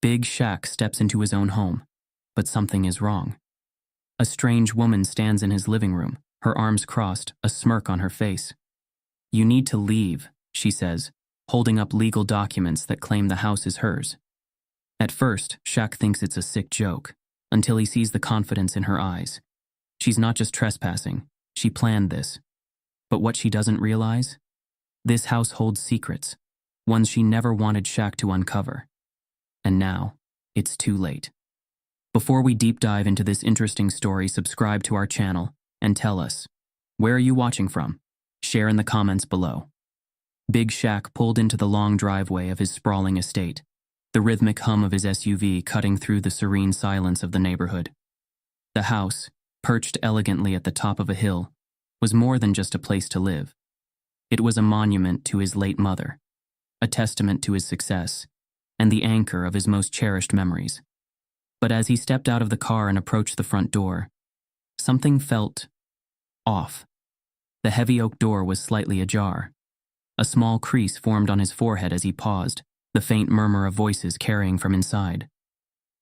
Big Shaq steps into his own home, but something is wrong. A strange woman stands in his living room, her arms crossed, a smirk on her face. "You need to leave," she says, holding up legal documents that claim the house is hers. At first, Shaq thinks it's a sick joke, until he sees the confidence in her eyes. She's not just trespassing, she planned this. But what she doesn't realize? This house holds secrets, ones she never wanted Shaq to uncover. And now, it's too late. Before we deep dive into this interesting story, subscribe to our channel and tell us, where are you watching from? Share in the comments below. Big Shaq pulled into the long driveway of his sprawling estate, the rhythmic hum of his SUV cutting through the serene silence of the neighborhood. The house, perched elegantly at the top of a hill, was more than just a place to live. It was a monument to his late mother, a testament to his success, and the anchor of his most cherished memories. But as he stepped out of the car and approached the front door, something felt off. The heavy oak door was slightly ajar. A small crease formed on his forehead as he paused, the faint murmur of voices carrying from inside.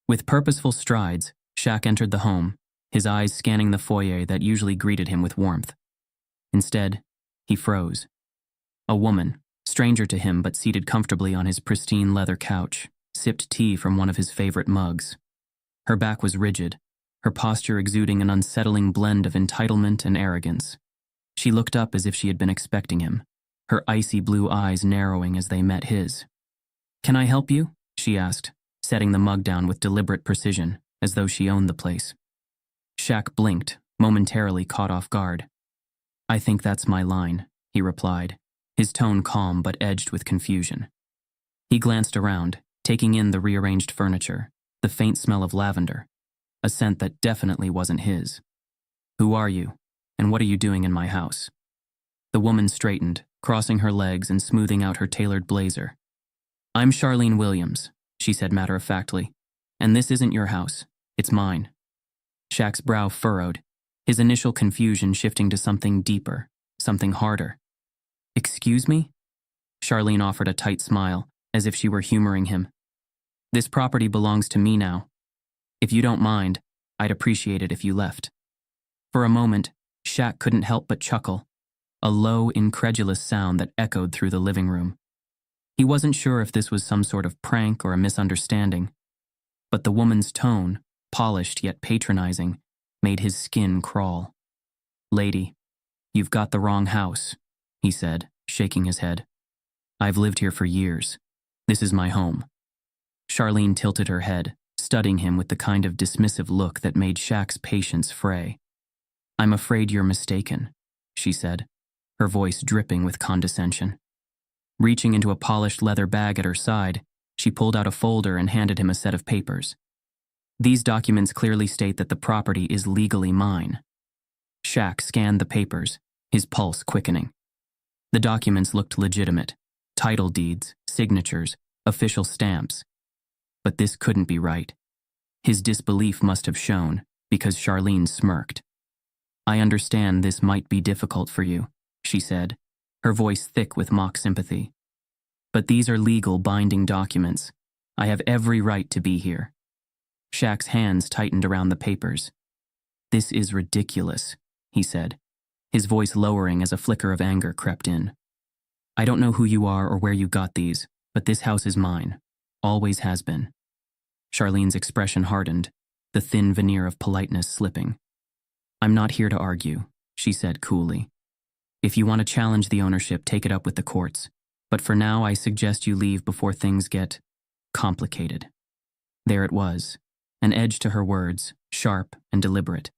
With purposeful strides, Shaq entered the home, his eyes scanning the foyer that usually greeted him with warmth. Instead, he froze. A woman, stranger to him but seated comfortably on his pristine leather couch, sipped tea from one of his favorite mugs. Her back was rigid, her posture exuding an unsettling blend of entitlement and arrogance. She looked up as if she had been expecting him, her icy blue eyes narrowing as they met his. "Can I help you?" she asked, setting the mug down with deliberate precision, as though she owned the place. Shaq blinked, momentarily caught off guard. "I think that's my line," he replied, his tone calm but edged with confusion. He glanced around, taking in the rearranged furniture, the faint smell of lavender, a scent that definitely wasn't his. "Who are you, and what are you doing in my house?" The woman straightened, crossing her legs and smoothing out her tailored blazer. "I'm Charlene Williams," she said matter-of-factly, "and this isn't your house, it's mine." Shaq's brow furrowed, his initial confusion shifting to something deeper, something harder. "Excuse me?" Charlene offered a tight smile, as if she were humoring him. "This property belongs to me now. If you don't mind, I'd appreciate it if you left." For a moment, Shaq couldn't help but chuckle, a low, incredulous sound that echoed through the living room. He wasn't sure if this was some sort of prank or a misunderstanding, but the woman's tone, polished yet patronizing, made his skin crawl. "Lady, you've got the wrong house," he said, shaking his head. "I've lived here for years. This is my home." Charlene tilted her head, studying him with the kind of dismissive look that made Shaq's patience fray. "I'm afraid you're mistaken," she said, her voice dripping with condescension. Reaching into a polished leather bag at her side, she pulled out a folder and handed him a set of papers. "These documents clearly state that the property is legally mine." Shaq scanned the papers, his pulse quickening. The documents looked legitimate: title deeds, signatures, official stamps. But this couldn't be right. His disbelief must have shown, because Charlene smirked. "I understand this might be difficult for you," she said, her voice thick with mock sympathy. "But these are legal, binding documents. I have every right to be here." Shaq's hands tightened around the papers. "This is ridiculous," he said, his voice lowering as a flicker of anger crept in. "I don't know who you are or where you got these, but this house is mine. Always has been." Charlene's expression hardened, the thin veneer of politeness slipping. "I'm not here to argue," she said coolly. "If you want to challenge the ownership, take it up with the courts. But for now, I suggest you leave before things get complicated." There it was, an edge to her words, sharp and deliberate.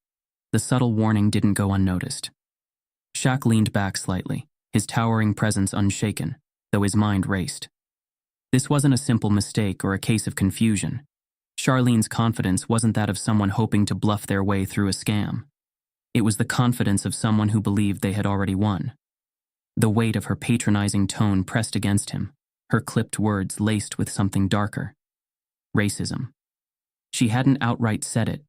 The subtle warning didn't go unnoticed. Shaq leaned back slightly, his towering presence unshaken, though his mind raced. This wasn't a simple mistake or a case of confusion. Charlene's confidence wasn't that of someone hoping to bluff their way through a scam. It was the confidence of someone who believed they had already won. The weight of her patronizing tone pressed against him, her clipped words laced with something darker. Racism. She hadn't outright said it,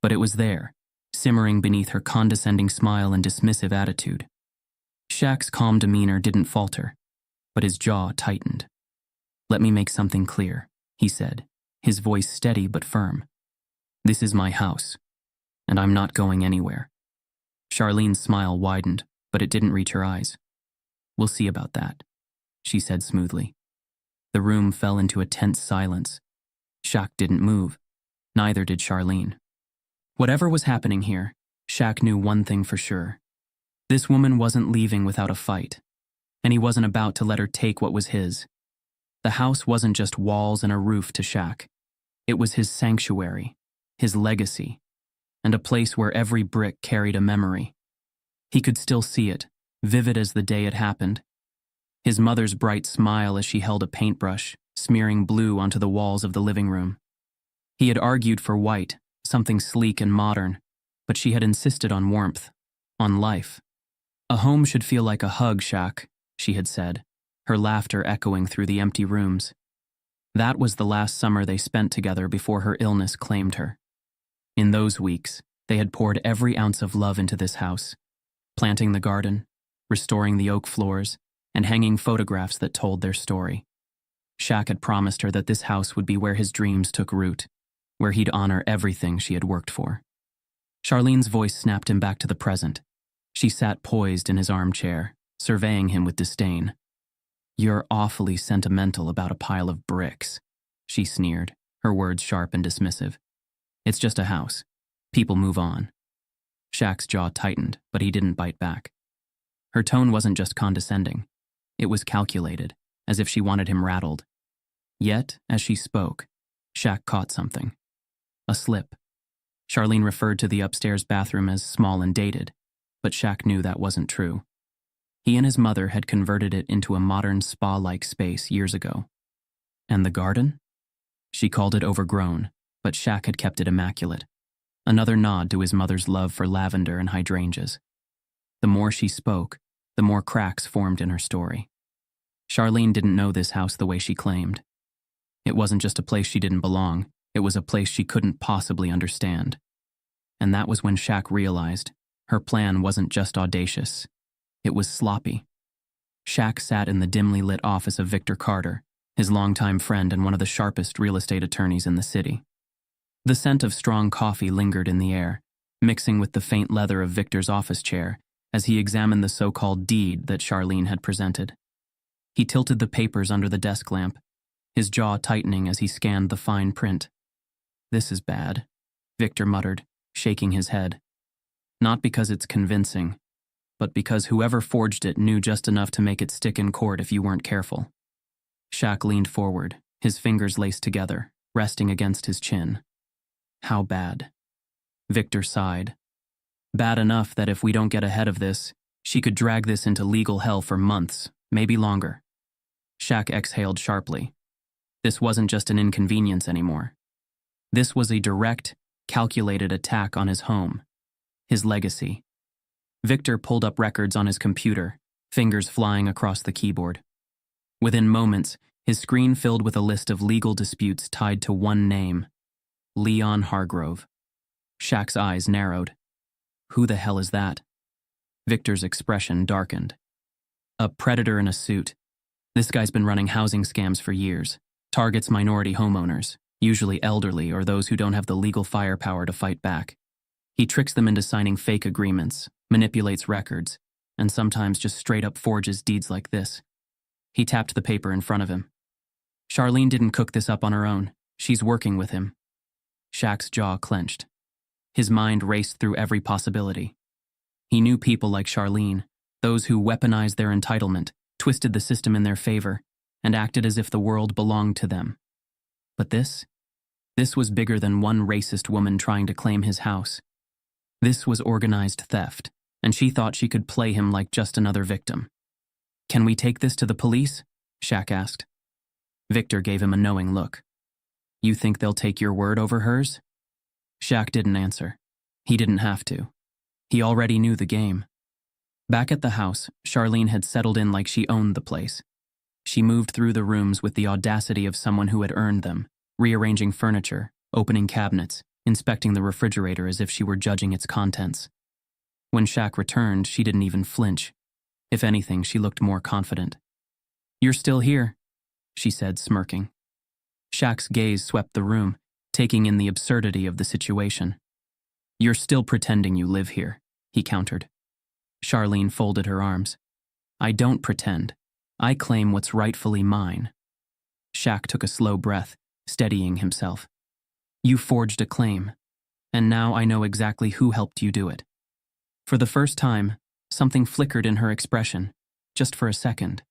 but it was there, simmering beneath her condescending smile and dismissive attitude. Shaq's calm demeanor didn't falter, but his jaw tightened. "Let me make something clear," he said, his voice steady but firm. "This is my house, and I'm not going anywhere." Charlene's smile widened, but it didn't reach her eyes. "We'll see about that," she said smoothly. The room fell into a tense silence. Shaq didn't move. Neither did Charlene. Whatever was happening here, Shaq knew one thing for sure. This woman wasn't leaving without a fight, and he wasn't about to let her take what was his. The house wasn't just walls and a roof to Shaq. It was his sanctuary, his legacy, and a place where every brick carried a memory. He could still see it, vivid as the day it happened. His mother's bright smile as she held a paintbrush, smearing blue onto the walls of the living room. He had argued for white, something sleek and modern, but she had insisted on warmth, on life. "A home should feel like a hug, Shaq," she had said, her laughter echoing through the empty rooms. That was the last summer they spent together before her illness claimed her. In those weeks, they had poured every ounce of love into this house, planting the garden, restoring the oak floors, and hanging photographs that told their story. Shaq had promised her that this house would be where his dreams took root, where he'd honor everything she had worked for. Charlene's voice snapped him back to the present. She sat poised in his armchair, surveying him with disdain. "You're awfully sentimental about a pile of bricks," she sneered, her words sharp and dismissive. "It's just a house. People move on." Shaq's jaw tightened, but he didn't bite back. Her tone wasn't just condescending. It was calculated, as if she wanted him rattled. Yet, as she spoke, Shaq caught something. A slip. Charlene referred to the upstairs bathroom as small and dated, but Shaq knew that wasn't true. He and his mother had converted it into a modern spa-like space years ago. And the garden? She called it overgrown, but Shaq had kept it immaculate. Another nod to his mother's love for lavender and hydrangeas. The more she spoke, the more cracks formed in her story. Charlene didn't know this house the way she claimed. It wasn't just a place she didn't belong, it was a place she couldn't possibly understand. And that was when Shaq realized her plan wasn't just audacious, it was sloppy. Shaq sat in the dimly lit office of Victor Carter, his longtime friend and one of the sharpest real estate attorneys in the city. The scent of strong coffee lingered in the air, mixing with the faint leather of Victor's office chair as he examined the so-called deed that Charlene had presented. He tilted the papers under the desk lamp, his jaw tightening as he scanned the fine print. "This is bad," Victor muttered, shaking his head. "Not because it's convincing, but because whoever forged it knew just enough to make it stick in court if you weren't careful." Shaq leaned forward, his fingers laced together, resting against his chin. "How bad?" Victor sighed. "Bad enough that if we don't get ahead of this, she could drag this into legal hell for months, maybe longer." Shaq exhaled sharply. This wasn't just an inconvenience anymore. This was a direct, calculated attack on his home, his legacy. Victor pulled up records on his computer, fingers flying across the keyboard. Within moments, his screen filled with a list of legal disputes tied to one name: Leon Hargrove. Shaq's eyes narrowed. Who the hell is that? Victor's expression darkened. A predator in a suit. This guy's been running housing scams for years. Targets minority homeowners, usually elderly or those who don't have the legal firepower to fight back. He tricks them into signing fake agreements, manipulates records, and sometimes just straight up forges deeds like this. He tapped the paper in front of him. Charlene didn't cook this up on her own. She's working with him. Shaq's jaw clenched. His mind raced through every possibility. He knew people like Charlene, those who weaponized their entitlement, twisted the system in their favor, and acted as if the world belonged to them. But this was bigger than one racist woman trying to claim his house. This was organized theft, and she thought she could play him like just another victim. "Can we take this to the police?" Shaq asked. Victor gave him a knowing look. "You think they'll take your word over hers?" Shaq didn't answer. He didn't have to. He already knew the game. Back at the house, Charlene had settled in like she owned the place. She moved through the rooms with the audacity of someone who had earned them, rearranging furniture, opening cabinets, inspecting the refrigerator as if she were judging its contents. When Shaq returned, she didn't even flinch. If anything, she looked more confident. "You're still here," she said, smirking. Shaq's gaze swept the room, taking in the absurdity of the situation. "You're still pretending you live here," he countered. Charlene folded her arms. "I don't pretend. I claim what's rightfully mine." Shaq took a slow breath, steadying himself. "You forged a claim, and now I know exactly who helped you do it." For the first time, something flickered in her expression, just for a second.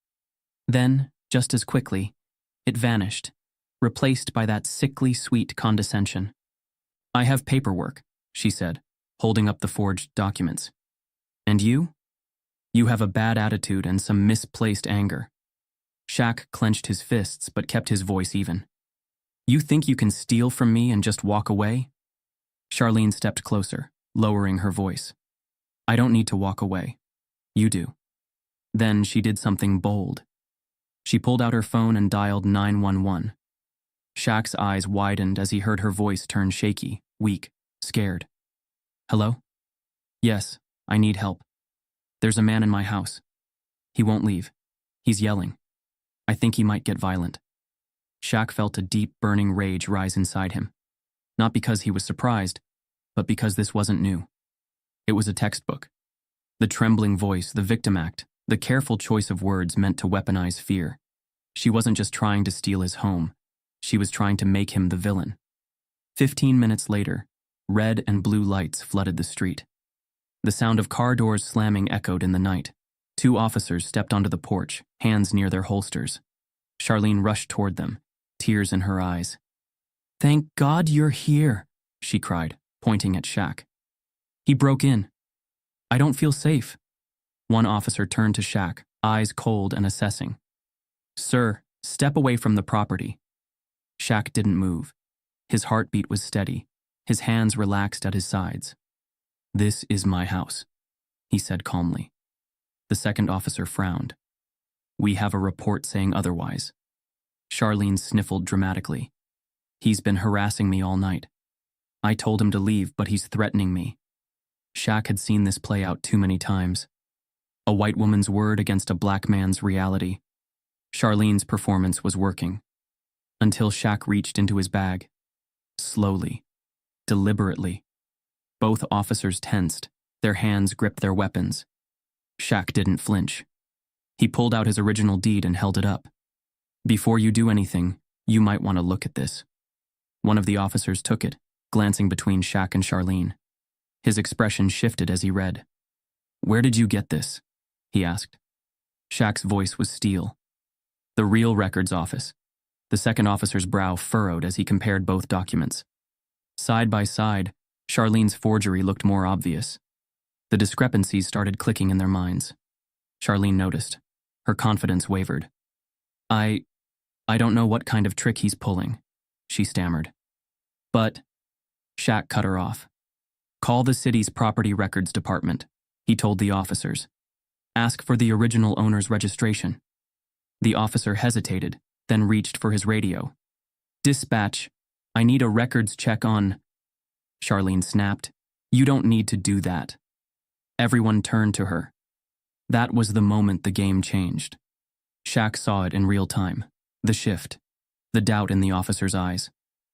Then, just as quickly, it vanished, replaced by that sickly sweet condescension. "I have paperwork," she said, holding up the forged documents. "And you? You have a bad attitude and some misplaced anger." Shaq clenched his fists but kept his voice even. "You think you can steal from me and just walk away?" Charlene stepped closer, lowering her voice. "I don't need to walk away. You do." Then she did something bold. She pulled out her phone and dialed 911. Shaq's eyes widened as he heard her voice turn shaky, weak, scared. "Hello? Yes, I need help. There's a man in my house. He won't leave. He's yelling. I think he might get violent." Shaq felt a deep, burning rage rise inside him. Not because he was surprised, but because this wasn't new. It was a textbook. The trembling voice, the victim act, the careful choice of words meant to weaponize fear. She wasn't just trying to steal his home. She was trying to make him the villain. 15 minutes later, red and blue lights flooded the street. The sound of car doors slamming echoed in the night. 2 officers stepped onto the porch, hands near their holsters. Charlene rushed toward them, tears in her eyes. "Thank God you're here," she cried, pointing at Shaq. "He broke in. I don't feel safe." One officer turned to Shaq, eyes cold and assessing. "Sir, step away from the property." Shaq didn't move. His heartbeat was steady, his hands relaxed at his sides. "This is my house," he said calmly. The second officer frowned. "We have a report saying otherwise." Charlene sniffled dramatically. "He's been harassing me all night. I told him to leave, but he's threatening me." Shaq had seen this play out too many times. A white woman's word against a black man's reality. Charlene's performance was working. Until Shaq reached into his bag. Slowly. Deliberately. Both officers tensed, their hands gripped their weapons. Shaq didn't flinch. He pulled out his original deed and held it up. "Before you do anything, you might want to look at this." One of the officers took it, glancing between Shaq and Charlene. His expression shifted as he read. "Where did you get this?" he asked. Shaq's voice was steel. "The real records office." The second officer's brow furrowed as he compared both documents. Side by side, Charlene's forgery looked more obvious. The discrepancies started clicking in their minds. Charlene noticed. Her confidence wavered. I don't know what kind of trick he's pulling," she stammered. "But," Shaq cut her off. "Call the city's property records department," he told the officers. "Ask for the original owner's registration." The officer hesitated, then reached for his radio. "Dispatch, I need a records check on..." Charlene snapped. "You don't need to do that." Everyone turned to her. That was the moment the game changed. Shaq saw it in real time. The shift. The doubt in the officer's eyes.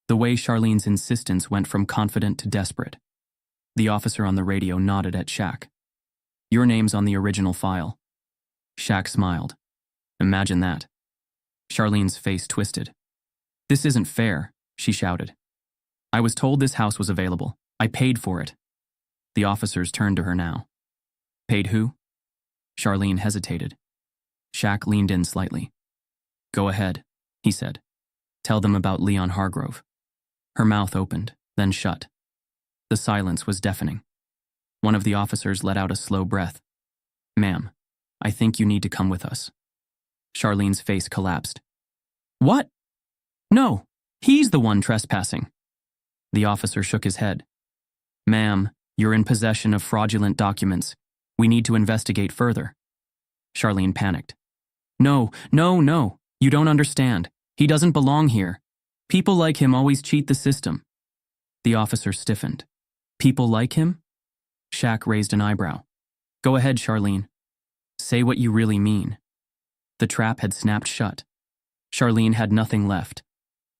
The way Charlene's insistence went from confident to desperate. The officer on the radio nodded at Shaq. "Your name's on the original file." Shaq smiled. "Imagine that." Charlene's face twisted. "This isn't fair," she shouted. "I was told this house was available. I paid for it." The officers turned to her now. "Paid who?" Charlene hesitated. Shaq leaned in slightly. "Go ahead," he said. "Tell them about Leon Hargrove." Her mouth opened, then shut. The silence was deafening. One of the officers let out a slow breath. "Ma'am, I think you need to come with us." Charlene's face collapsed. "What? No, he's the one trespassing." The officer shook his head. "Ma'am, you're in possession of fraudulent documents. We need to investigate further." Charlene panicked. No, you don't understand. He doesn't belong here. People like him always cheat the system." The officer stiffened. "People like him?" Shaq raised an eyebrow. "Go ahead, Charlene. Say what you really mean." The trap had snapped shut. Charlene had nothing left.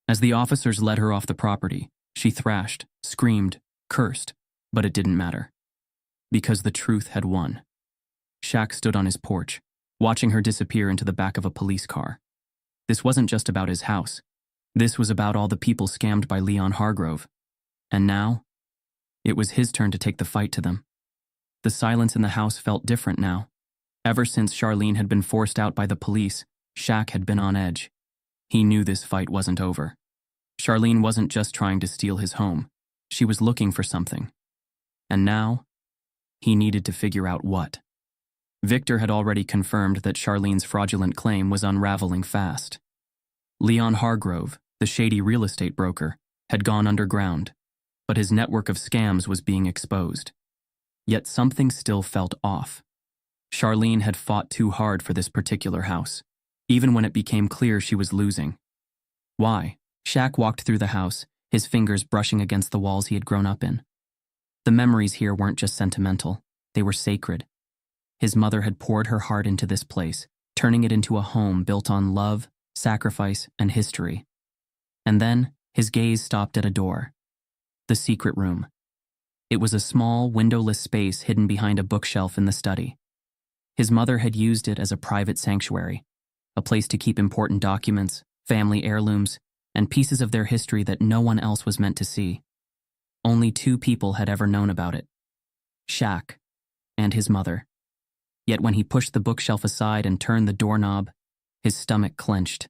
As the officers led her off the property, she thrashed, screamed, cursed, but it didn't matter. Because the truth had won. Shaq stood on his porch, watching her disappear into the back of a police car. This wasn't just about his house. This was about all the people scammed by Leon Hargrove. And now, it was his turn to take the fight to them. The silence in the house felt different now. Ever since Charlene had been forced out by the police, Shaq had been on edge. He knew this fight wasn't over. Charlene wasn't just trying to steal his home. She was looking for something. And now, he needed to figure out what. Victor had already confirmed that Charlene's fraudulent claim was unraveling fast. Leon Hargrove, the shady real estate broker, had gone underground, but his network of scams was being exposed. Yet something still felt off. Charlene had fought too hard for this particular house, even when it became clear she was losing. Why? Shaq walked through the house, his fingers brushing against the walls he had grown up in. The memories here weren't just sentimental, they were sacred. His mother had poured her heart into this place, turning it into a home built on love, sacrifice, and history. And then, his gaze stopped at a door. The secret room. It was a small, windowless space hidden behind a bookshelf in the study. His mother had used it as a private sanctuary, a place to keep important documents, family heirlooms, and pieces of their history that no one else was meant to see. Only 2 people had ever known about it: Shaq and his mother. Yet when he pushed the bookshelf aside and turned the doorknob, his stomach clenched.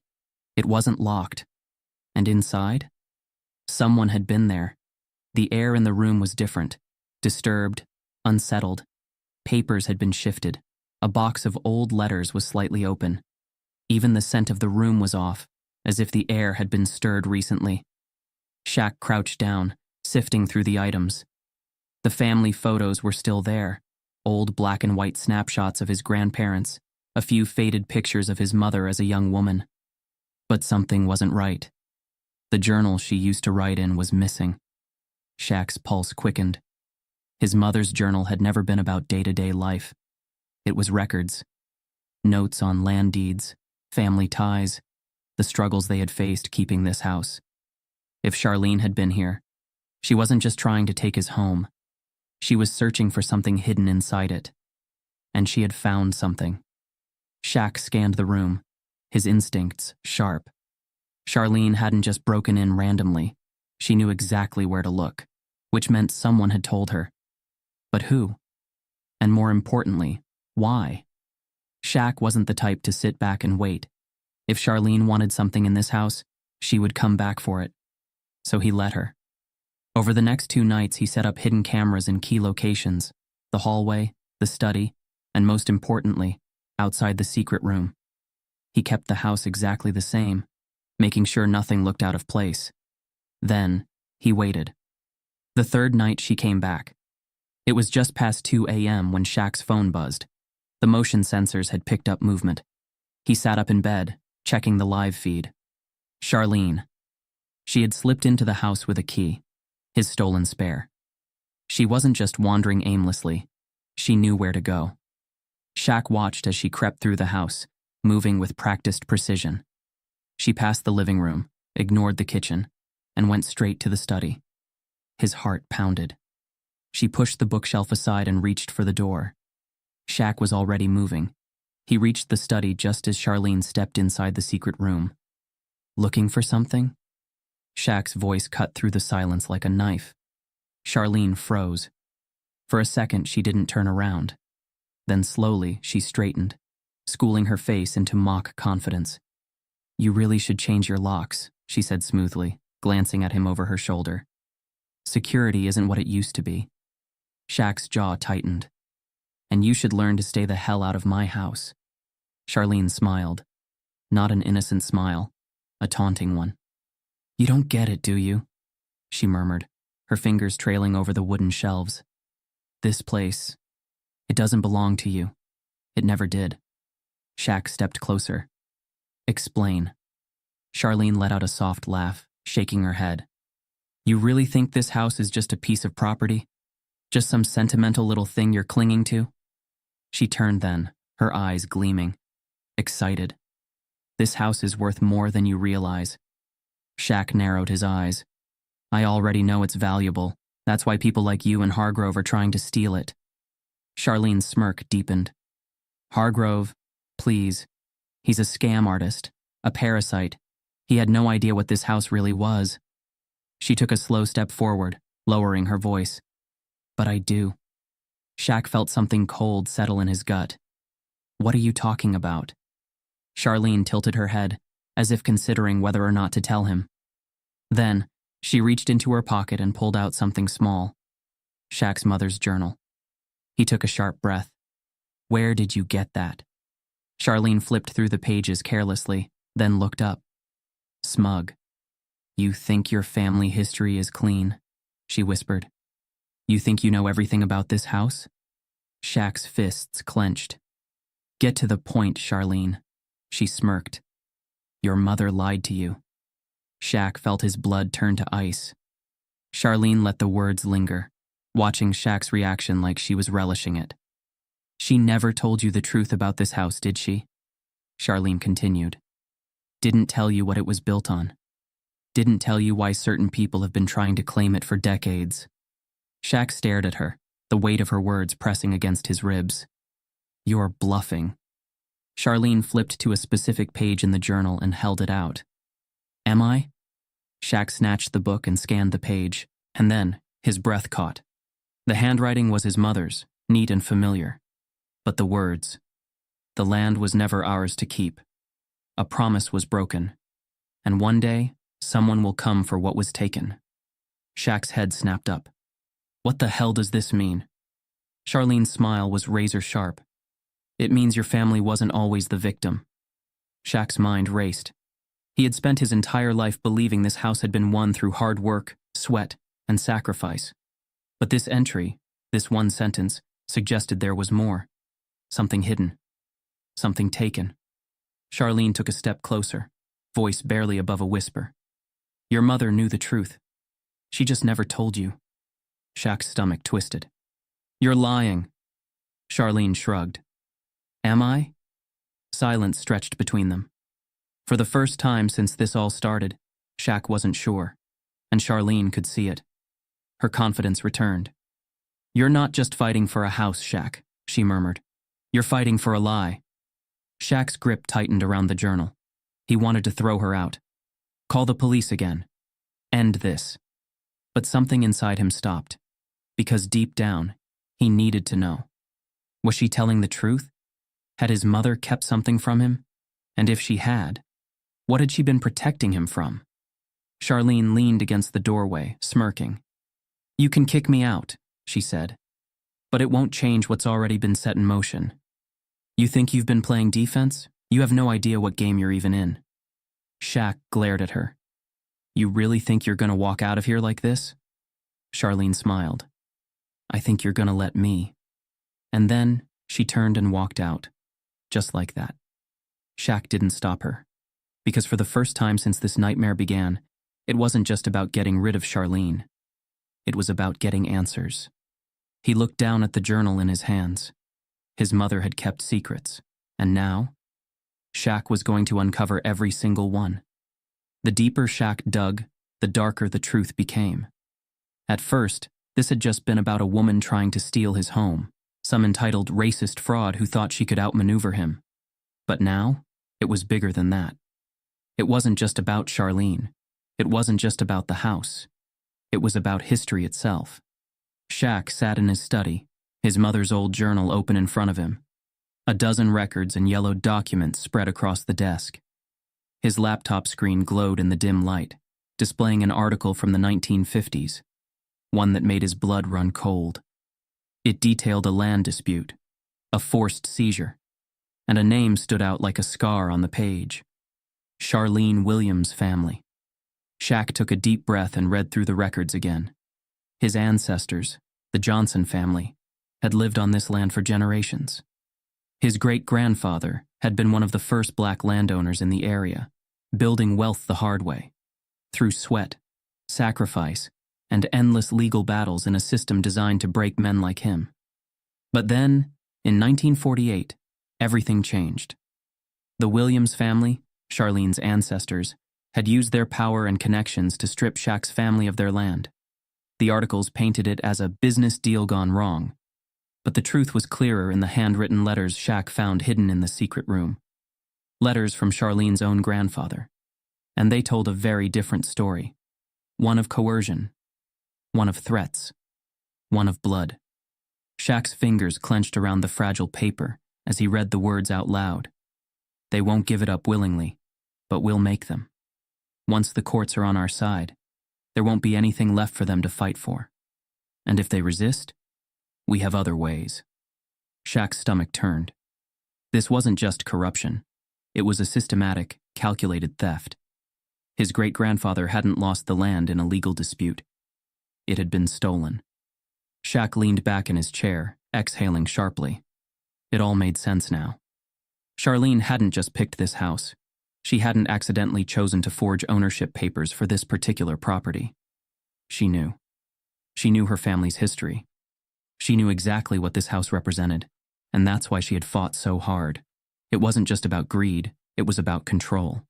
It wasn't locked. And inside? Someone had been there. The air in the room was different, disturbed, unsettled. Papers had been shifted. A box of old letters was slightly open. Even the scent of the room was off, as if the air had been stirred recently. Shaq crouched down, sifting through the items. The family photos were still there, old black and white snapshots of his grandparents, a few faded pictures of his mother as a young woman. But something wasn't right. The journal she used to write in was missing. Shaq's pulse quickened. His mother's journal had never been about day-to-day life. It was records, notes on land deeds, family ties, the struggles they had faced keeping this house. If Charlene had been here, she wasn't just trying to take his home. She was searching for something hidden inside it. And she had found something. Shaq scanned the room, his instincts sharp. Charlene hadn't just broken in randomly. She knew exactly where to look, which meant someone had told her. But who? And more importantly, why? Shaq wasn't the type to sit back and wait. If Charlene wanted something in this house, she would come back for it. So he let her. Over the next 2 nights, he set up hidden cameras in key locations: the hallway, the study, and most importantly, outside the secret room. He kept the house exactly the same, making sure nothing looked out of place. Then, he waited. The 3rd night she came back. It was just past 2 a.m. when Shaq's phone buzzed. The motion sensors had picked up movement. He sat up in bed, checking the live feed. Charlene. She had slipped into the house with a key, his stolen spare. She wasn't just wandering aimlessly. She knew where to go. Shaq watched as she crept through the house, moving with practiced precision. She passed the living room, ignored the kitchen, and went straight to the study. His heart pounded. She pushed the bookshelf aside and reached for the door. Shaq was already moving. He reached the study just as Charlene stepped inside the secret room. Looking for something? Shaq's voice cut through the silence like a knife. Charlene froze. For a second, she didn't turn around. Then slowly, she straightened, schooling her face into mock confidence. "You really should change your locks," she said smoothly, glancing at him over her shoulder. "Security isn't what it used to be." Shaq's jaw tightened. "And you should learn to stay the hell out of my house." Charlene smiled. Not an innocent smile, a taunting one. "You don't get it, do you?" she murmured, her fingers trailing over the wooden shelves. "This place, it doesn't belong to you. It never did." Shaq stepped closer. "Explain." Charlene let out a soft laugh, shaking her head. "You really think this house is just a piece of property? Just some sentimental little thing you're clinging to?" She turned then, her eyes gleaming. Excited. "This house is worth more than you realize. Shaq narrowed his eyes. I already know it's valuable. That's why people like you and Hargrove are trying to steal it. Charlene's smirk deepened. Hargrove, please. He's a scam artist, a parasite. He had no idea what this house really was. She took a slow step forward, lowering her voice. But I do. Shaq felt something cold settle in his gut. What are you talking about? Charlene tilted her head, as if considering whether or not to tell him. Then, she reached into her pocket and pulled out something small. Shaq's mother's journal. He took a sharp breath. Where did you get that? Charlene flipped through the pages carelessly, then looked up. Smug. You think your family history is clean, she whispered. You think you know everything about this house? Shaq's fists clenched. Get to the point, Charlene. She smirked. Your mother lied to you. Shaq felt his blood turn to ice. Charlene let the words linger, watching Shaq's reaction like she was relishing it. She never told you the truth about this house, did she? Charlene continued. Didn't tell you what it was built on. Didn't tell you why certain people have been trying to claim it for decades. Shaq stared at her, the weight of her words pressing against his ribs. You're bluffing. Charlene flipped to a specific page in the journal and held it out. Am I? Shaq snatched the book and scanned the page, and then his breath caught. The handwriting was his mother's, neat and familiar. But the words. The land was never ours to keep. A promise was broken. And one day, someone will come for what was taken. Shaq's head snapped up. What the hell does this mean? Charlene's smile was razor sharp. It means your family wasn't always the victim. Shaq's mind raced. He had spent his entire life believing this house had been won through hard work, sweat, and sacrifice. But this entry, this one sentence, suggested there was more. Something hidden. Something taken. Charlene took a step closer, voice barely above a whisper. Your mother knew the truth. She just never told you. Shaq's stomach twisted. You're lying. Charlene shrugged. Am I? Silence stretched between them. For the first time since this all started, Shaq wasn't sure, and Charlene could see it. Her confidence returned. You're not just fighting for a house, Shaq, she murmured. You're fighting for a lie. Shaq's grip tightened around the journal. He wanted to throw her out. Call the police again. End this. But something inside him stopped, because deep down, he needed to know. Was she telling the truth? Had his mother kept something from him? And if she had, what had she been protecting him from? Charlene leaned against the doorway, smirking. You can kick me out, she said, but it won't change what's already been set in motion. You think you've been playing defense? You have no idea what game you're even in. Shaq glared at her. You really think you're gonna walk out of here like this? Charlene smiled. I think you're gonna let me. And then she turned and walked out, just like that. Shaq didn't stop her, because for the first time since this nightmare began, it wasn't just about getting rid of Charlene. It was about getting answers. He looked down at the journal in his hands. His mother had kept secrets, and now, Shaq was going to uncover every single one. The deeper Shaq dug, the darker the truth became. At first, this had just been about a woman trying to steal his home, some entitled racist fraud who thought she could outmaneuver him. But now, it was bigger than that. It wasn't just about Charlene. It wasn't just about the house. It was about history itself. Shaq sat in his study, his mother's old journal open in front of him. A dozen records and yellowed documents spread across the desk. His laptop screen glowed in the dim light, displaying an article from the 1950s, one that made his blood run cold. It detailed a land dispute, a forced seizure, and a name stood out like a scar on the page. Charlene Williams' family. Shaq took a deep breath and read through the records again. His ancestors, the Johnson family, had lived on this land for generations. His great-grandfather had been one of the first black landowners in the area, building wealth the hard way, through sweat, sacrifice, and endless legal battles in a system designed to break men like him. But then, in 1948, everything changed. The Williams family, Charlene's ancestors, had used their power and connections to strip Shaq's family of their land. The articles painted it as a business deal gone wrong, but the truth was clearer in the handwritten letters Shaq found hidden in the secret room. Letters from Charlene's own grandfather. And they told a very different story. One of coercion. One of threats. One of blood. Shaq's fingers clenched around the fragile paper as he read the words out loud. They won't give it up willingly, but we'll make them. Once the courts are on our side, there won't be anything left for them to fight for. And if they resist, we have other ways. Shaq's stomach turned. This wasn't just corruption. It was a systematic, calculated theft. His great-grandfather hadn't lost the land in a legal dispute. It had been stolen. Shaq leaned back in his chair, exhaling sharply. It all made sense now. Charlene hadn't just picked this house. She hadn't accidentally chosen to forge ownership papers for this particular property. She knew. She knew her family's history. She knew exactly what this house represented, and that's why she had fought so hard. It wasn't just about greed, it was about control.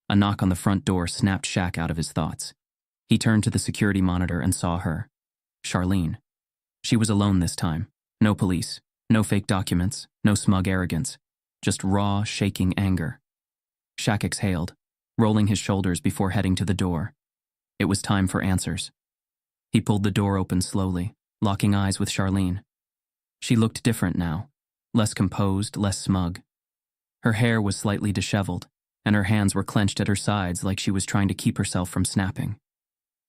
A knock on the front door snapped Shaq out of his thoughts. He turned to the security monitor and saw her. Charlene. She was alone this time. No police, no fake documents, no smug arrogance. Just raw, shaking anger. Shaq exhaled, rolling his shoulders before heading to the door. It was time for answers. He pulled the door open slowly, locking eyes with Charlene. She looked different now, less composed, less smug. Her hair was slightly disheveled, and her hands were clenched at her sides like she was trying to keep herself from snapping.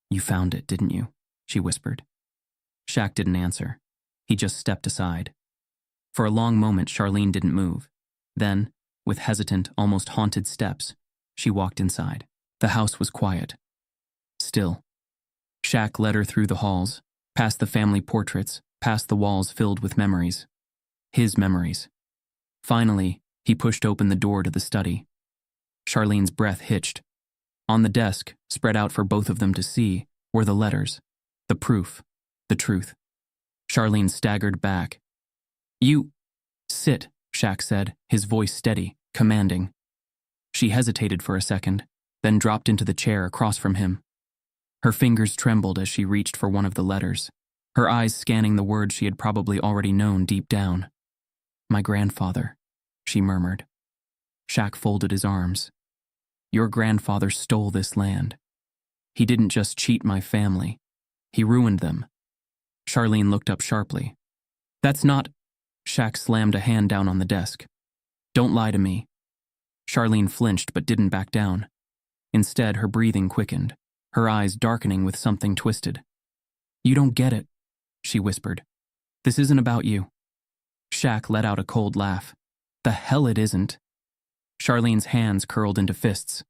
"You found it, didn't you?" she whispered. Shaq didn't answer. He just stepped aside. For a long moment, Charlene didn't move. Then, with hesitant, almost haunted steps, she walked inside. The house was quiet. Still. Shaq led her through the halls, past the family portraits, past the walls filled with memories. His memories. Finally, he pushed open the door to the study. Charlene's breath hitched. On the desk, spread out for both of them to see, were the letters, the proof, the truth. Charlene staggered back. "You..." "Sit," Shaq said, his voice steady, commanding. She hesitated for a second, then dropped into the chair across from him. Her fingers trembled as she reached for one of the letters, her eyes scanning the words she had probably already known deep down. "My grandfather," she murmured. Shaq folded his arms. "Your grandfather stole this land. He didn't just cheat my family. He ruined them." Charlene looked up sharply. "That's not..." Shaq slammed a hand down on the desk. "Don't lie to me." Charlene flinched but didn't back down. Instead, her breathing quickened, her eyes darkening with something twisted. "You don't get it," she whispered. "This isn't about you." Shaq let out a cold laugh. "The hell it isn't." Charlene's hands curled into fists.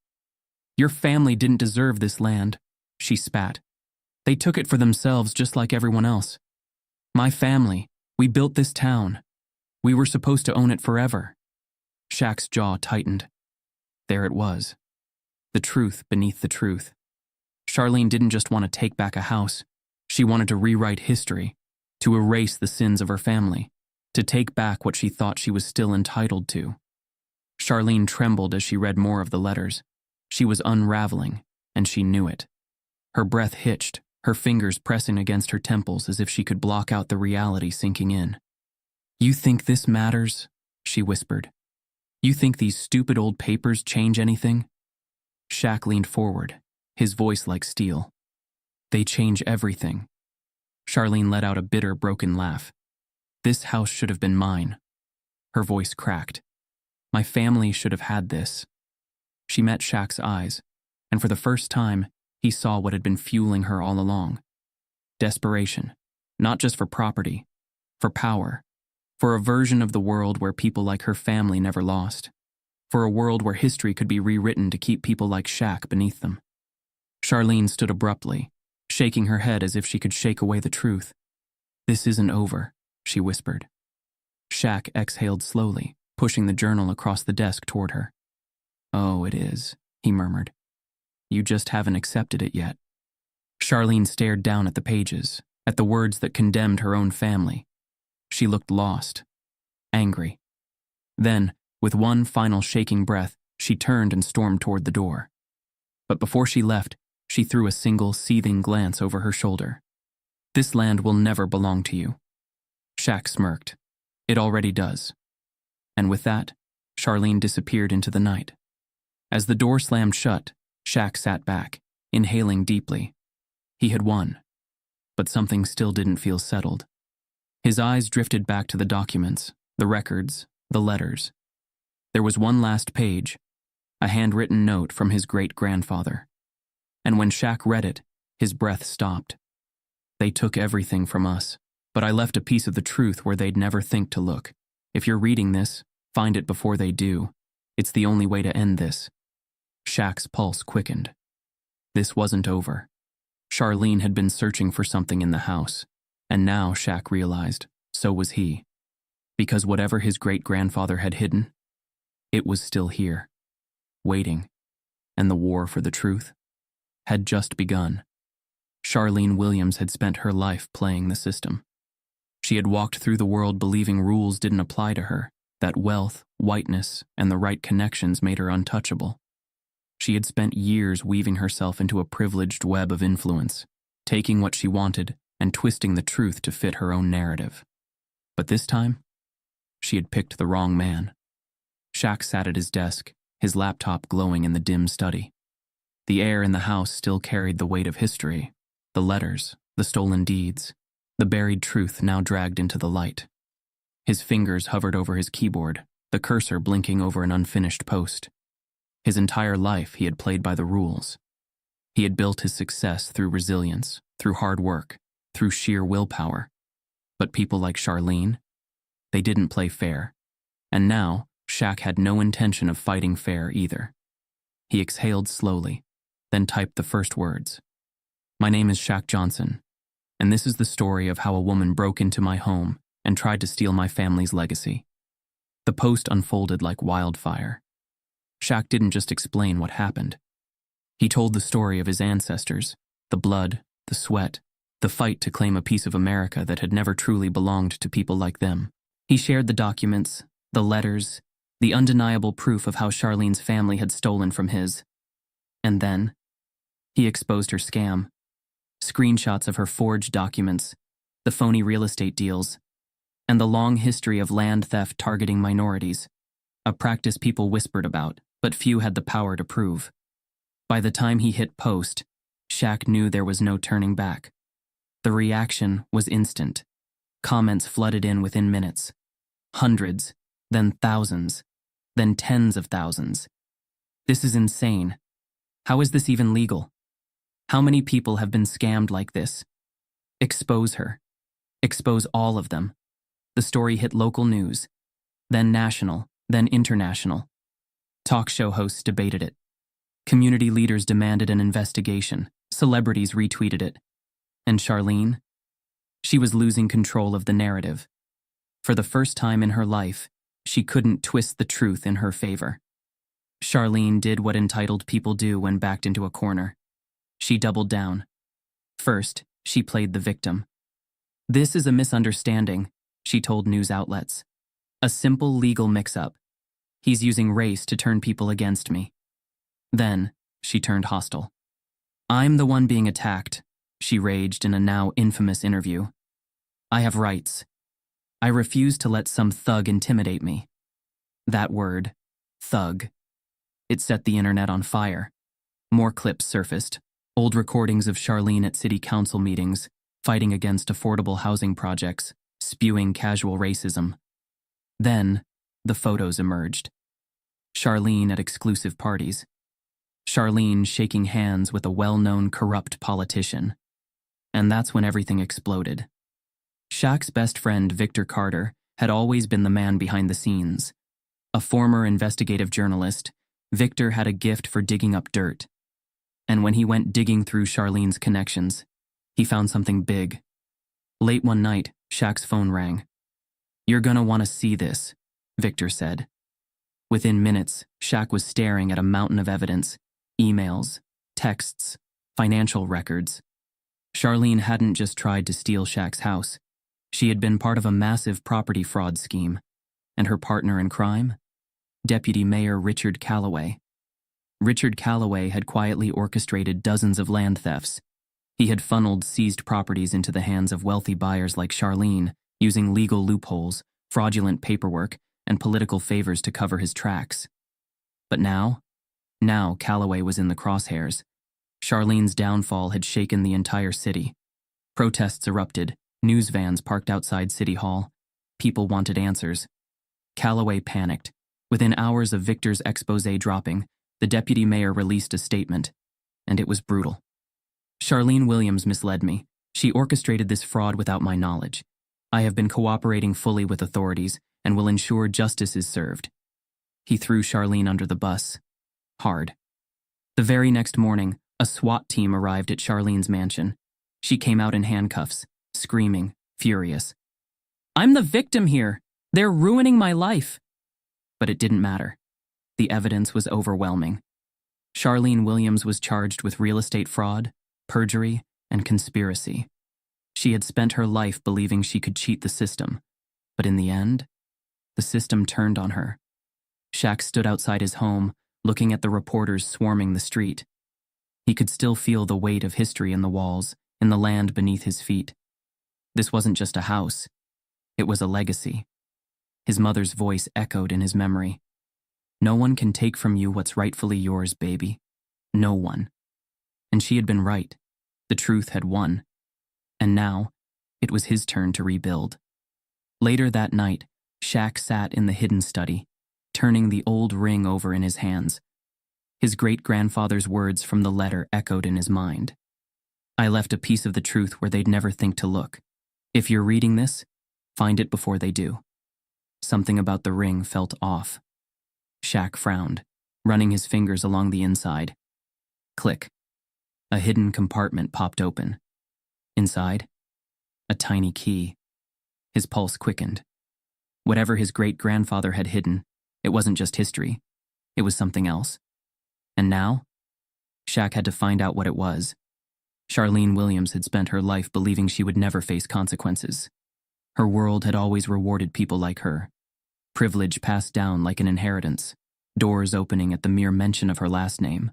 "Your family didn't deserve this land," she spat. "They took it for themselves just like everyone else. My family, we built this town. We were supposed to own it forever." Shaq's jaw tightened. There it was. The truth beneath the truth. Charlene didn't just want to take back a house. She wanted to rewrite history, to erase the sins of her family, to take back what she thought she was still entitled to. Charlene trembled as she read more of the letters. She was unraveling, and she knew it. Her breath hitched, her fingers pressing against her temples as if she could block out the reality sinking in. "You think this matters?" she whispered. "You think these stupid old papers change anything?" Shaq leaned forward, his voice like steel. "They change everything." Charlene let out a bitter, broken laugh. "This house should have been mine." Her voice cracked. "My family should have had this." She met Shaq's eyes, and for the first time, he saw what had been fueling her all along. Desperation, not just for property, for power, for a version of the world where people like her family never lost, for a world where history could be rewritten to keep people like Shaq beneath them. Charlene stood abruptly, shaking her head as if she could shake away the truth. "This isn't over," she whispered. Shaq exhaled slowly, pushing the journal across the desk toward her. "Oh, it is," he murmured. "You just haven't accepted it yet." Charlene stared down at the pages, at the words that condemned her own family. She looked lost, angry. Then, with one final shaking breath, she turned and stormed toward the door. But before she left, she threw a single seething glance over her shoulder. "This land will never belong to you." Shaq smirked. "It already does." And with that, Charlene disappeared into the night. As the door slammed shut, Shaq sat back, inhaling deeply. He had won. But something still didn't feel settled. His eyes drifted back to the documents, the records, the letters. There was one last page, a handwritten note from his great-grandfather. And when Shaq read it, his breath stopped. "They took everything from us, but I left a piece of the truth where they'd never think to look. If you're reading this, find it before they do. It's the only way to end this." Shaq's pulse quickened. This wasn't over. Charlene had been searching for something in the house, and now Shaq realized, so was he. Because whatever his great-grandfather had hidden, it was still here, waiting, and the war for the truth had just begun. Charlene Williams had spent her life playing the system. She had walked through the world believing rules didn't apply to her, that wealth, whiteness, and the right connections made her untouchable. She had spent years weaving herself into a privileged web of influence, taking what she wanted and twisting the truth to fit her own narrative. But this time, she had picked the wrong man. Shaq sat at his desk, his laptop glowing in the dim study. The air in the house still carried the weight of history, the letters, the stolen deeds, the buried truth now dragged into the light. His fingers hovered over his keyboard, the cursor blinking over an unfinished post. His entire life he had played by the rules. He had built his success through resilience, through hard work, through sheer willpower. But people like Charlene, they didn't play fair. And now, Shaq had no intention of fighting fair either. He exhaled slowly, then typed the first words. "My name is Shaq Johnson, and this is the story of how a woman broke into my home and tried to steal my family's legacy." The post unfolded like wildfire. Shaq didn't just explain what happened. He told the story of his ancestors, the blood, the sweat, the fight to claim a piece of America that had never truly belonged to people like them. He shared the documents, the letters, the undeniable proof of how Charlene's family had stolen from his. And then, he exposed her scam. Screenshots of her forged documents, the phony real estate deals, and the long history of land theft targeting minorities, a practice people whispered about, but few had the power to prove. By the time he hit post, Shaq knew there was no turning back. The reaction was instant. Comments flooded in within minutes. Hundreds, then thousands, then tens of thousands. "This is insane. How is this even legal? How many people have been scammed like this? Expose her. Expose all of them." The story hit local news, then national, then international. Talk show hosts debated it. Community leaders demanded an investigation. Celebrities retweeted it. And Charlene? She was losing control of the narrative. For the first time in her life, she couldn't twist the truth in her favor. Charlene did what entitled people do when backed into a corner. She doubled down. First, she played the victim. "This is a misunderstanding," she told news outlets. "A simple legal mix-up. He's using race to turn people against me." Then, she turned hostile. "I'm the one being attacked," she raged in a now infamous interview. "I have rights. I refuse to let some thug intimidate me." That word, thug. It set the internet on fire. More clips surfaced, old recordings of Charlene at city council meetings, fighting against affordable housing projects, spewing casual racism. Then, the photos emerged. Charlene at exclusive parties. Charlene shaking hands with a well-known corrupt politician. And that's when everything exploded. Shaq's best friend, Victor Carter, had always been the man behind the scenes. A former investigative journalist, Victor had a gift for digging up dirt. And when he went digging through Charlene's connections, he found something big. Late one night, Shaq's phone rang. "You're gonna want to see this," Victor said. Within minutes, Shaq was staring at a mountain of evidence, emails, texts, financial records. Charlene hadn't just tried to steal Shaq's house. She had been part of a massive property fraud scheme. And her partner in crime? Deputy Mayor Richard Calloway. Richard Calloway had quietly orchestrated dozens of land thefts. He had funneled seized properties into the hands of wealthy buyers like Charlene, using legal loopholes, fraudulent paperwork, and political favors to cover his tracks. But now Calloway was in the crosshairs. Charlene's downfall had shaken the entire city. Protests erupted, news vans parked outside City Hall. People wanted answers. Calloway panicked. Within hours of Victor's exposé dropping, the deputy mayor released a statement, and it was brutal. Charlene Williams misled me. She orchestrated this fraud without my knowledge. I have been cooperating fully with authorities and will ensure justice is served. He threw Charlene under the bus. Hard. The very next morning, a SWAT team arrived at Charlene's mansion. She came out in handcuffs, screaming, furious. "I'm the victim here. They're ruining my life." But it didn't matter. The evidence was overwhelming. Charlene Williams was charged with real estate fraud, perjury, and conspiracy. She had spent her life believing she could cheat the system, but in the end, the system turned on her. Shaq stood outside his home, looking at the reporters swarming the street. He could still feel the weight of history in the walls, in the land beneath his feet. This wasn't just a house. It was a legacy. His mother's voice echoed in his memory. "No one can take from you what's rightfully yours, baby. No one." And she had been right. The truth had won. And now, it was his turn to rebuild. Later that night, Shaq sat in the hidden study, turning the old ring over in his hands. His great-grandfather's words from the letter echoed in his mind. "I left a piece of the truth where they'd never think to look. If you're reading this, find it before they do." Something about the ring felt off. Shaq frowned, running his fingers along the inside. Click. A hidden compartment popped open. Inside, a tiny key. His pulse quickened. Whatever his great-grandfather had hidden, it wasn't just history. It was something else. And now, Shaq had to find out what it was. Charlene Williams had spent her life believing she would never face consequences. Her world had always rewarded people like her. Privilege passed down like an inheritance, doors opening at the mere mention of her last name.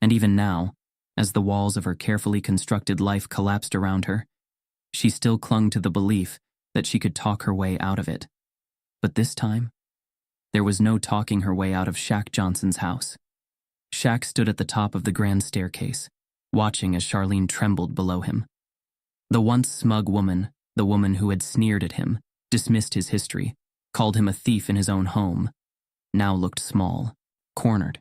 And even now, as the walls of her carefully constructed life collapsed around her, she still clung to the belief that she could talk her way out of it. But this time, there was no talking her way out of Shaq Johnson's house. Shaq stood at the top of the grand staircase, watching as Charlene trembled below him. The once smug woman, the woman who had sneered at him, dismissed his history, called him a thief in his own home, now looked small, cornered.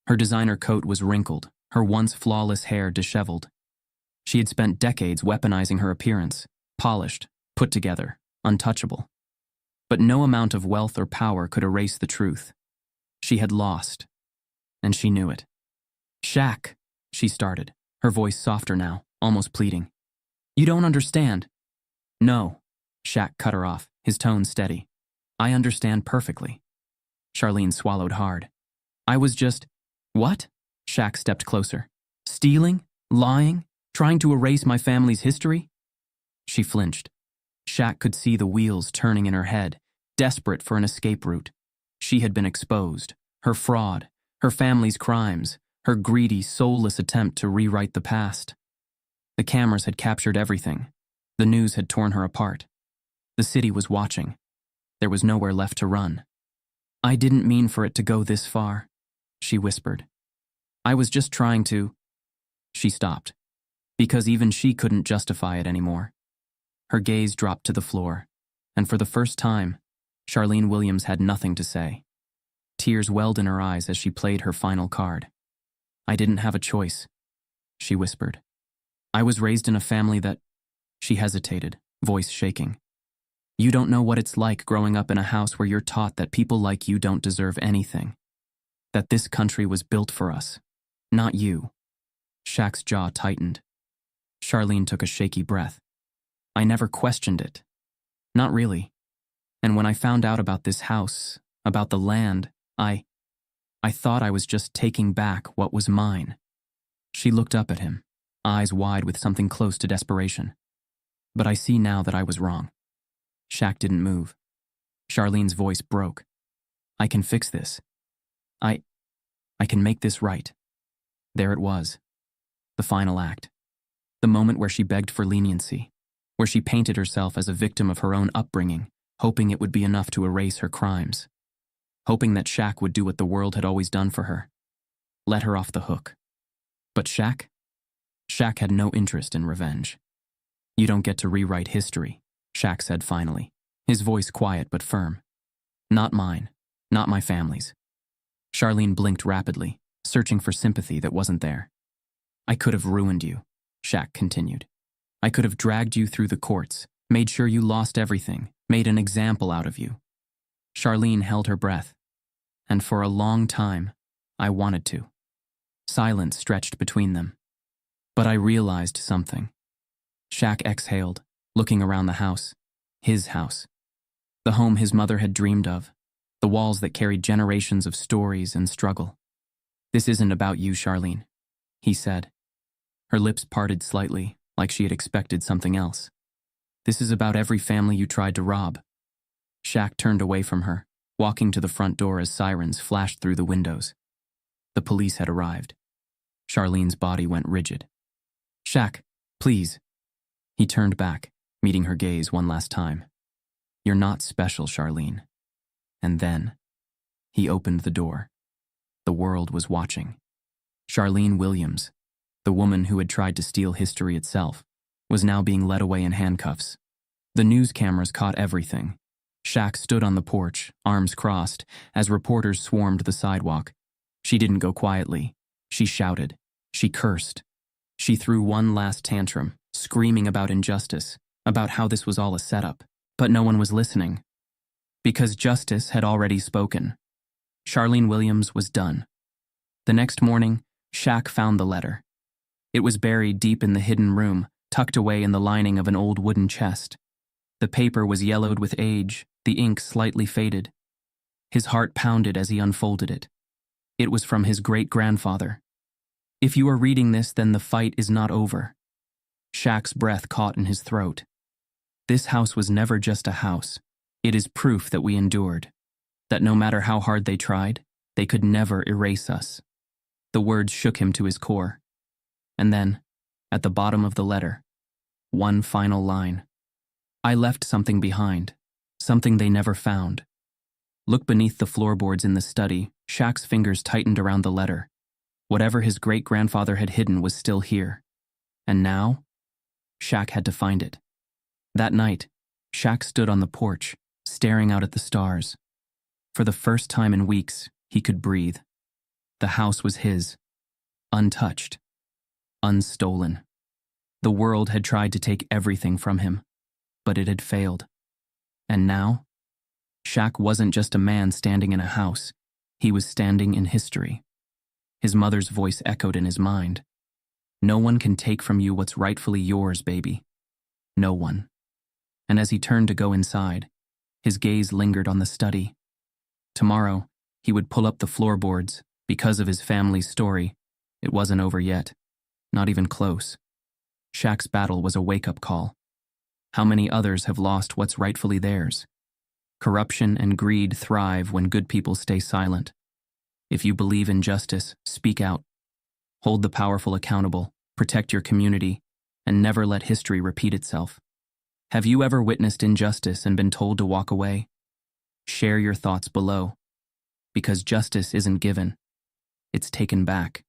Her designer coat was wrinkled, her once flawless hair disheveled. She had spent decades weaponizing her appearance, polished, put together, untouchable. But no amount of wealth or power could erase the truth. She had lost, and she knew it. "Shaq," she started, her voice softer now, almost pleading. "You don't understand." "No," Shaq cut her off, his tone steady. "I understand perfectly." Charlene swallowed hard. "I was just—" "What?" Shaq stepped closer. "Stealing? Lying? Trying to erase my family's history?" She flinched. Shaq could see the wheels turning in her head, desperate for an escape route. She had been exposed. Her fraud, her family's crimes, her greedy, soulless attempt to rewrite the past. The cameras had captured everything. The news had torn her apart. The city was watching. There was nowhere left to run. "I didn't mean for it to go this far," she whispered. "I was just trying to—" She stopped, because even she couldn't justify it anymore. Her gaze dropped to the floor, and for the first time, Charlene Williams had nothing to say. Tears welled in her eyes as she played her final card. "I didn't have a choice," she whispered. "I was raised in a family that—" She hesitated, voice shaking. "You don't know what it's like growing up in a house where you're taught that people like you don't deserve anything. That this country was built for us, not you." Shaq's jaw tightened. Charlene took a shaky breath. "I never questioned it. Not really. And when I found out about this house, about the land, I thought I was just taking back what was mine." She looked up at him, eyes wide with something close to desperation. "But I see now that I was wrong." Shaq didn't move. Charlene's voice broke. "I can fix this. I can make this right. There it was. The final act. The moment where she begged for leniency, where she painted herself as a victim of her own upbringing, hoping it would be enough to erase her crimes, hoping that Shaq would do what the world had always done for her, let her off the hook. But Shaq? Shaq had no interest in revenge. You don't get to rewrite history, Shaq said finally, his voice quiet but firm. Not mine, not my family's. Charlene blinked rapidly, searching for sympathy that wasn't there. I could have ruined you, Shaq continued. I could have dragged you through the courts, made sure you lost everything, made an example out of you. Charlene held her breath. And for a long time, I wanted to. Silence stretched between them. But I realized something. Shaq exhaled, looking around the house. His house. The home his mother had dreamed of. The walls that carried generations of stories and struggle. This isn't about you, Charlene, he said. Her lips parted slightly, like she had expected something else. This is about every family you tried to rob. Shaq turned away from her, walking to the front door as sirens flashed through the windows. The police had arrived. Charlene's body went rigid. Shaq, please. He turned back, meeting her gaze one last time. You're not special, Charlene. And then, he opened the door. The world was watching. Charlene Williams, the woman who had tried to steal history itself, was now being led away in handcuffs. The news cameras caught everything. Shaq stood on the porch, arms crossed, as reporters swarmed the sidewalk. She didn't go quietly. She shouted. She cursed. She threw one last tantrum, screaming about injustice, about how this was all a setup. But no one was listening. Because justice had already spoken. Charlene Williams was done. The next morning, Shaq found the letter. It was buried deep in the hidden room, tucked away in the lining of an old wooden chest. The paper was yellowed with age, the ink slightly faded. His heart pounded as he unfolded it. It was from his great-grandfather. If you are reading this, then the fight is not over. Shaq's breath caught in his throat. This house was never just a house. It is proof that we endured, that no matter how hard they tried, they could never erase us. The words shook him to his core. And then, at the bottom of the letter, one final line. I left something behind, something they never found. Look beneath the floorboards in the study. Shaq's fingers tightened around the letter. Whatever his great-grandfather had hidden was still here. And now, Shaq had to find it. That night, Shaq stood on the porch, staring out at the stars. For the first time in weeks, he could breathe. The house was his, untouched, unstolen. The world had tried to take everything from him, but it had failed. And now, Shaq wasn't just a man standing in a house. He was standing in history. His mother's voice echoed in his mind. No one can take from you what's rightfully yours, baby. No one. And as he turned to go inside, his gaze lingered on the study. Tomorrow, he would pull up the floorboards. Because of his family's story, it wasn't over yet. Not even close. Shaq's battle was a wake-up call. How many others have lost what's rightfully theirs? Corruption and greed thrive when good people stay silent. If you believe in justice, speak out. Hold the powerful accountable, protect your community, and never let history repeat itself. Have you ever witnessed injustice and been told to walk away? Share your thoughts below. Because justice isn't given, it's taken back.